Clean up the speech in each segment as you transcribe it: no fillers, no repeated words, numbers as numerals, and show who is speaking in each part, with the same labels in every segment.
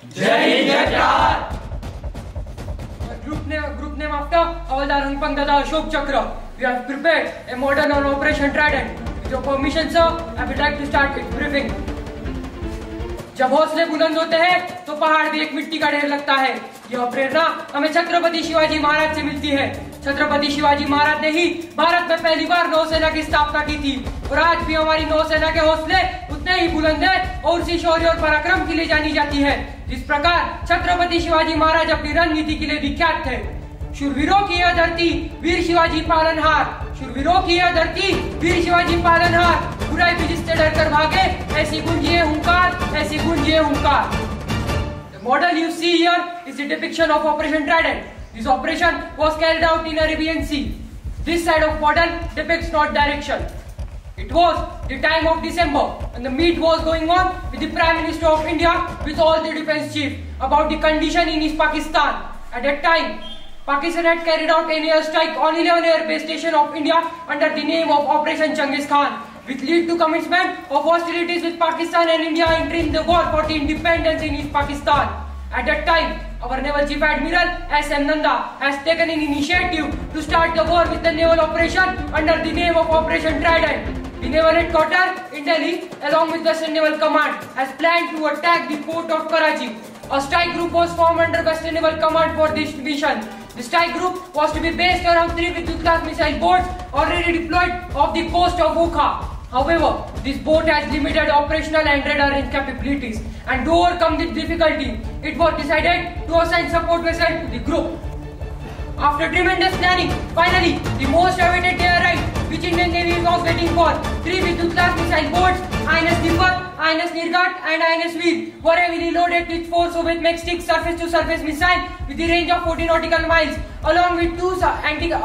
Speaker 1: जय हिंद जय प्रहार।
Speaker 2: Group name after Havaldar Anupam Dada Ashok Chakra. We have prepared a modern on Operation Trident. With your permission, sir, I would like to start its briefing. जब हौसले बुलंद होते हैं तो पहाड़ भी एक मिट्टी का ढेर लगता है। यह प्रेरणा हमें छत्रपति शिवाजी महाराज से मिलती है। छत्रपति शिवाजी महाराज ने ही भारत में पहली बार नौसेना की स्थापना की थी और आज भी हमारी नौसेना के हौसले उतने ही बुलंद हैं और उसी शौर्य और पराक्रम के लिए जानी जाती है जिस प्रकार छत्रपति शिवाजी महाराज अपनी रणनीति के लिए विख्यात थे। शूरवीरों की यह धरती वीर शिवाजी पालनहार, शूरवीरों की यह धरती वीर शिवाजी पालनहार, बुराई भी जिससे डरकर भागे ऐसी गूंजिए हुंकार, ऐसी गूंजिए हुंकार। The model you see here is the depiction of Operation Trident. This operation was carried out in Arabian Sea. This side of model depicts north direction. It was the time of December and the meet was going on with the Prime Minister of India with all the defense chiefs about the condition in East Pakistan. At that time, Pakistan had carried out an air strike on 11 air base stations of India under the name of Operation Genghis Khan, which led to commencement of hostilities with Pakistan and India entering the war for the independence in East Pakistan. At that time, our Naval Chief Admiral S.M. Nanda has taken an initiative to start the war with the naval operation under the name of Operation Trident. The Naval Headquarters in Delhi, along with Western Naval Command, has planned to attack the port of Karachi. A strike group was formed under Western Naval Command for this mission. The strike group was to be based around 3 Vidyut-class missile boats already deployed off the coast of Okha. However, this boat has limited operational and radar range capabilities, and to overcome this difficulty, it was decided to assign support vessel to the group. After tremendous planning, finally, the most awaited day arrived, which Indian Navy was waiting for. 3 Vidyut-class missile boats, INS Deepak, INS Nirgat and INS Veer were heavily loaded with 4 Soviet-made surface-to-surface missiles with a range of 40 nautical miles, along with 2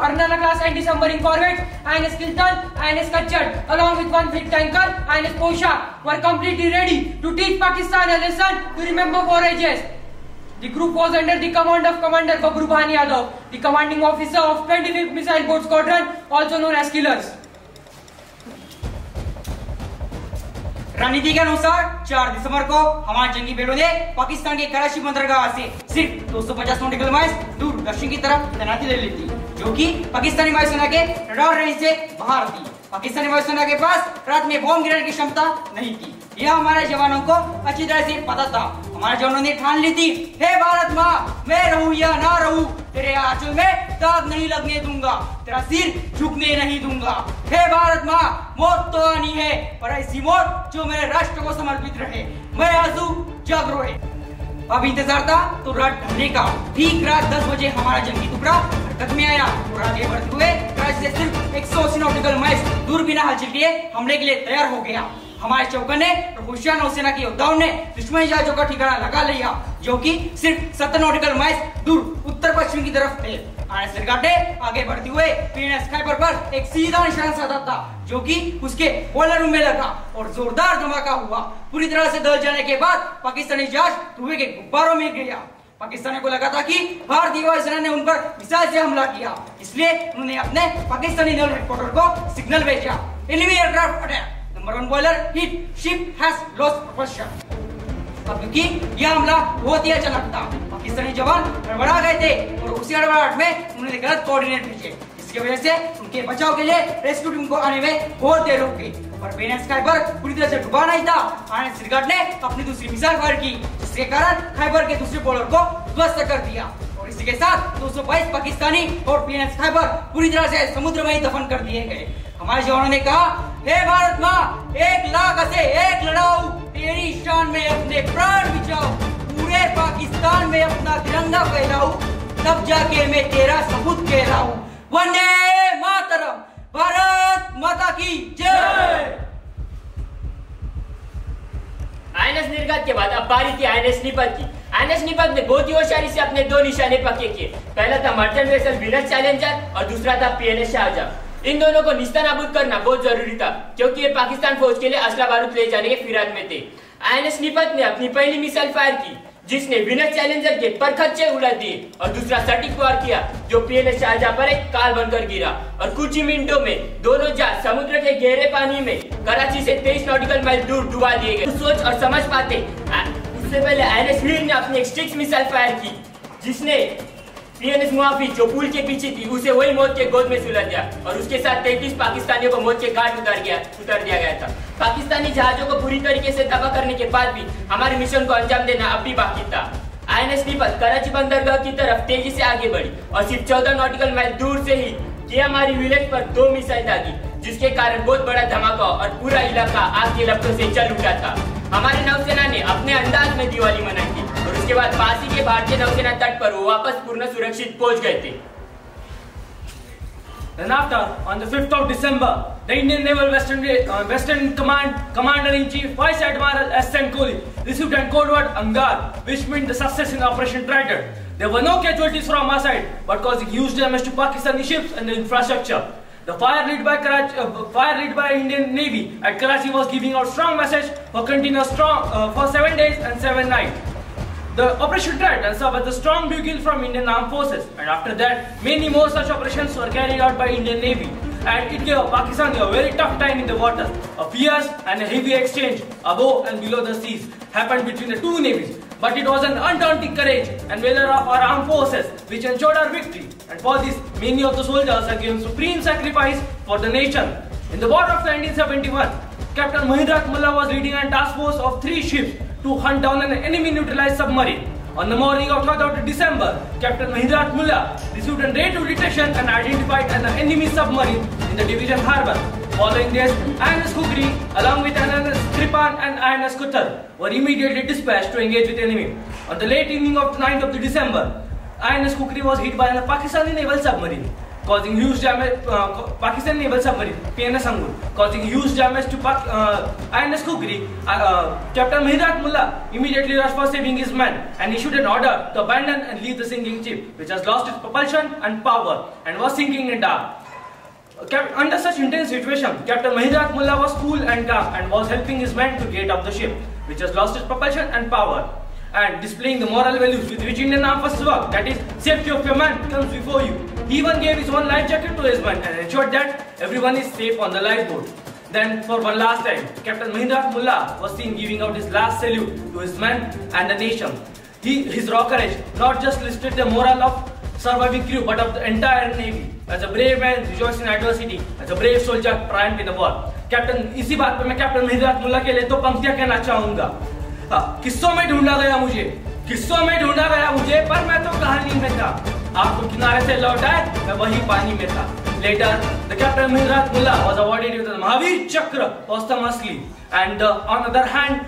Speaker 2: Arnala-class anti-submarine corvettes, INS Kiltan, INS Kachchad, along with 1 fleet tanker, INS Poshak, were completely ready to teach Pakistan a lesson to remember for ages. The group was under the command of Commander Babru Bhan Yadav, the commanding officer of 25th Missile Boat Squadron, also known as Killers.
Speaker 3: रणनीति के अनुसार 4 दिसंबर को हमारे जंगी बेड़ों ने पाकिस्तान के कराची बंदरगाह से सिर्फ 250 नॉटिकल माइल्स दूर दक्षिण की तरफ तैनाती ले ली थी, जो कि पाकिस्तानी वायुसेना के रडार रेंज से बाहर थी। पाकिस्तानी वायुसेना के पास रात में बॉम्ब गिराने की क्षमता नहीं थी। यह हमारे जवानों को अच्छी तरह से पता था। हमारे जवानों ने ठान ली थी, हे भारत माँ, मैं रहूं या ना रहूं, तेरे आंचल में दाग नहीं लगने दूंगा, तेरा सिर झुकने नहीं दूंगा। हे भारत माँ, मौत तो आनी है, पर ऐसी मौत जो मेरे राष्ट्र को समर्पित रहे। मैं आंसू जग रोए। अब इंतजार था तो रात ढलने का। ठीक रात 10 बजे हमारा जंगी टुकड़ा हरकत में आया और आगे बढ़ते हुए कराची से सिर्फ 180 नॉटिकल माइल्स दूर बिना हलचल किए हमले के लिए तैयार हो गया। हमारे चौकन ने और होशियार नौसेना के योद्धाओं ने दुश्मन जहाजों का ठिकाना लगा लिया, जो कि सिर्फ 70 नॉटिकल माइल्स दूर उत्तर पश्चिम की तरफ थे। INS Nirgat ने आगे बढ़ते हुए PNS खैबर पर एक सीधा निशाना साधा था, जो कि उसके बॉयलर रूम में लगा और जोरदार धमाका हुआ। पूरी तरह से दल जाने के बाद पाकिस्तानी जहाज धुएं के गुब्बारों में गिर गया। पाकिस्तानी को लगा था कि भारतीय वायुसेना ने उन पर मिसाइल से हमला किया, इसलिए उन्होंने अपने पाकिस्तानी नेवल हेडक्वार्टर को सिग्नल भेजा, enemy aircraft attack, number 1 boiler hit, ship has lost propulsion. क्योंकि यह हमला बहुत ही अचानक था, पाकिस्तानी जवान गड़बड़ा गए थे और उसी गड़बड़ाहट में उन्होंने गलत कोऑर्डिनेट भेजे, जिसकी वजह से उनके बचाव के लिए रेस्क्यू टीम को आने में बहुत देर हो गई। पर PNS खैबर पूरी तरह से डूबा नहीं था। INS Nirgat ने अपनी दूसरी मिसाइल फायर की, जिसके कारण खैबर के दूसरे बॉलर को ध्वस्त कर दिया और इसी के साथ 222 पाकिस्तानी और PNS खैबर पूरी तरह से समुद्र में ही दफन कर दिए गए। हमारे जवानों ने कहा, हे भारत माँ, 1 लाख से 1 लड़ाऊ, तेरी शान में अपने प्राण बिछाओ, पूरे पाकिस्तान में अपना तिरंगा फहराऊं, तब जाके मैं तेरा सबूत कहलाऊं। वंदे मातरम, भारत माता की जय।
Speaker 4: INS Nirgat के बाद अब बारी थी INS Nipat की। INS Nipat ने बहुत ही होशियारी से अपने 2 निशाने पक्के किए। पहला था मर्चेंट वेसल वीनस चैलेंजर और दूसरा था PNS शाहजहां। इन दोनों को निस्तानाबूद करना बहुत जरूरी था, क्योंकि ये पाकिस्तान फौज के लिए असला बारूद ले जाने के फिराक में थे। INS Nipat ने अपनी पहली मिसाइल फायर की, जिसने वीनस चैलेंजर के परखच्चे उड़ा दिए और दूसरा सटीक वार किया, जो PNS शाहजहां पर एक काल बनकर गिरा और कुछ ही मिनटों में दोनों जहाज समुद्र के गहरे पानी में कराची से 23 नॉटिकल माइल दूर डुबा दिए गए। सोच और समझ पाते उससे पहले आईएनएस वीर ने अपनी एक स्टिक्स मिसाइल फायर की, जिसने पीएनएस मुआफी जो पुल के पीछे थी उसे वही मौत के गोद में सुलझ दिया और उसके साथ 33 पाकिस्तानियों को मौत के घाट उतर दिया गया था। पाकिस्तानी जहाजों को पूरी तरीके से तबाह करने के बाद भी हमारे मिशन को अंजाम देना अब भी बाकी था। आईएनएस निपत कराची बंदरगाह की तरफ तेजी से आगे बढ़ी और सिर्फ 14 नॉटिकल माइल दूर से ही कि हमारी विलेज पर 2 मिसाइल दागी, जिसके कारण बहुत बड़ा धमाका और पूरा इलाका आग के लपटों से जल उठा था। हमारी नौसेना ने अपने अंदाज में दिवाली मनाई थी और उसके बाद पास ही के भारतीय नौसेना तट पर वो वापस पूर्ण सुरक्षित पहुंच गए थे।
Speaker 5: Then after, on the 5th of December, the Indian Naval Western Command Commander-in-Chief Vice Admiral S.N. Kohli received a code word Angar, which meant the success in Operation Trident. There were no casualties from our side, but causing huge damage to Pakistani ships and the infrastructure. The fire lead by Indian Navy at Karachi was giving out strong message for continuous for 7 days and 7 nights. The Operation Trident served as a strong bugle from Indian Armed Forces, and after that, many more such operations were carried out by Indian Navy. And it gave Pakistan a very tough time in the waters. A fierce and a heavy exchange above and below the seas happened between the two navies. But it was an undaunting courage and valor of our armed forces which ensured our victory. And for this, many of the soldiers have given supreme sacrifice for the nation. In the war of 1971, Captain Mahindra Mullah was leading a task force of 3 ships to hunt down an enemy neutralized submarine. On the morning of 3rd of December, Captain Mahindra Mullah received a raid to detection and identified an enemy submarine in the Division Harbour. Following this, INS Kukri along with INS Kripan and INS Kutar were immediately dispatched to engage with enemy. On the late evening of 9th of December, INS Kukri was hit by a Pakistani naval submarine, causing huge damage. Pakistani naval submarine PNS Angul, causing huge damage to INS Kukri. Captain Mahindra Mullah immediately rushed for saving his men and issued an order to abandon and leave the sinking ship, which has lost its propulsion and power and was sinking in dark. Under such intense situation, Captain Mahindra Mullah was cool and calm and was helping his men to get off the ship, which has lost its propulsion and power, and displaying the moral values with which Indian Armed Forces work, that is, safety of your man comes before you. He even gave his own life jacket to his men and ensured that everyone is safe on the lifeboat. Then, for one last time, Captain Mahindra Mullah was seen giving out his last salute to his men and the nation. His raw courage not just lifted the morale of surviving crew but of the entire Navy. As a brave man rejoiced in adversity, as a brave soldier triumphed in the war. Captain, इसी बात पे मैं captain Mahindra मुल्ला के लिए 2 पंक्तियां कहना चाहूंगा। किस्सों में ढूंढा गया मुझे, पर मैं तो कहानी में था। आपको किनारे से लौटाए, मैं वही पानी में था। Later, the Captain Mahindra Mullah was awarded with the Mahavir Chakra posthumously. And on the other hand,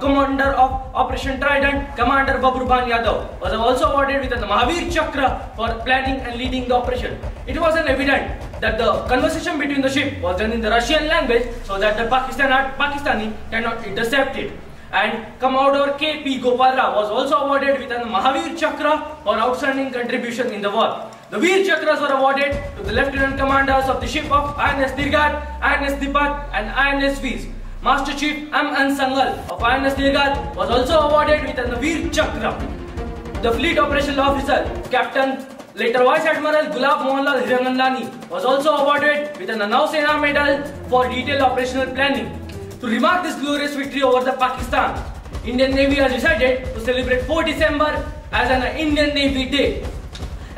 Speaker 5: Commander of Operation Trident, Commander Babruban Yadav, was also awarded with the Mahavir Chakra for planning and leading the operation. It was evident that the conversation between the ship was done in the Russian language so that the Pakistani cannot intercept it. And Commodore K.P. Gopala was also awarded with a Mahavir Chakra for outstanding contribution in the war. The Veer Chakras were awarded to the Lieutenant Commanders of the ship of INS Nirgat, INS Dipat and INS Vees. Master Chief M.N. Sangal of INS Nirgat was also awarded with a Veer Chakra. The Fleet Operational Officer, Captain later Vice Admiral Gulab Mohanlal Hirangandani was also awarded with a Nausena Medal for detailed operational planning. To remark this glorious victory over the Pakistan, Indian Navy has decided to celebrate 4 December as an Indian Navy Day.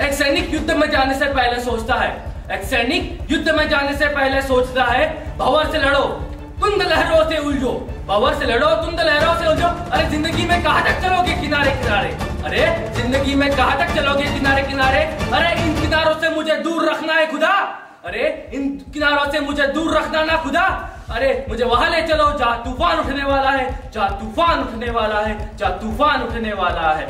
Speaker 5: एक सैनिक युद्ध में जाने से पहले सोचता है, भंवर से लड़ो, तुंद लहरों से उलझो, अरे जिंदगी में कहां तक चलोगे किनारे किनारे, अरे इन किनारों से मुझे दूर रखना है खुदा, अरे मुझे वहां ले चलो जहां तूफान उठने वाला है,